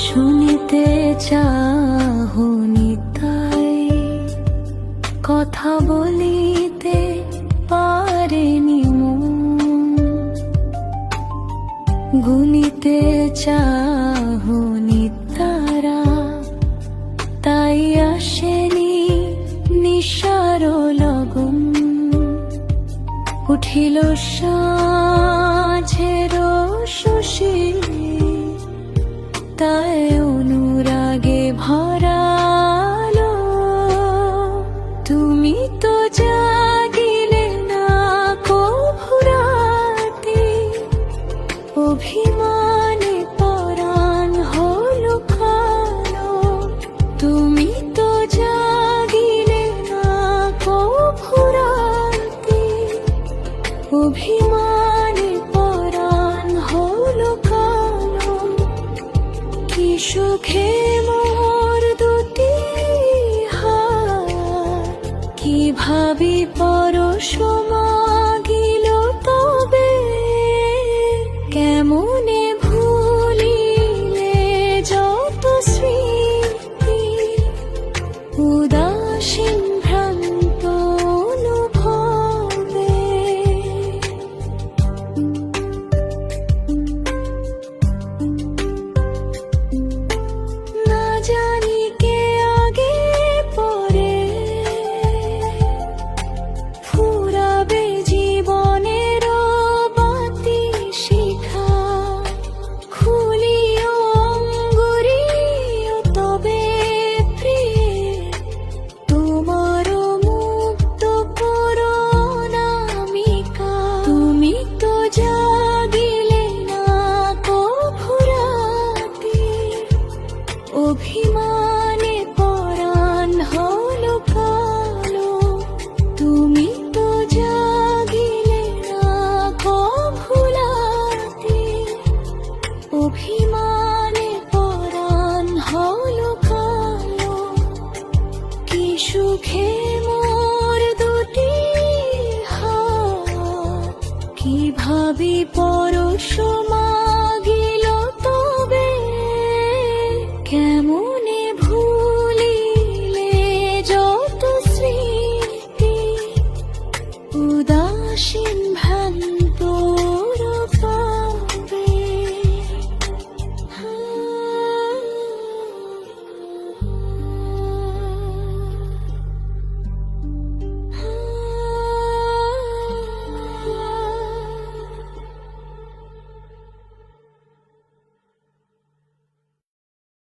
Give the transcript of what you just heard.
শুনিতে চাহনি তাই কথা বলিতে পারেনি মন, গুনিতে চাহনি তারা তাই আসেনি নিশার লগন। উঠিল সাঁঝের শশী তাই অনুরাগে ভরালো। তুমি তো জাগিলে না কভু রাতে, অভিমানে পরাণ হলো কালো। তুমি তো জাগিলে না কভু রাতে, অভিমানে পরাণ হলো কালো। কি সুখে মোর দুটি হাত, কি ভাবি পরশ মাগিল তবে। কেমনে ভুলিলে যত স্মৃতি, উদাসীন ভ্রান্ত অনুভবে। না জানি কে আগে পরে ফুরাবে জীবনের বাতি শিখা। খুলিও অঙ্গুরিও তবে প্রিয়ে, তোমার মুক্ত করো নামিকা। তুমি তো জাগিলে না কভু রাতে, অভিমানে পরাণ হলো কালো। তুমি তো জাগিলে না কভু রাতে, অভিমানে পরাণ হলো কালো। কি সুখে মোর দুটি হাত, কি ভাবি পরশ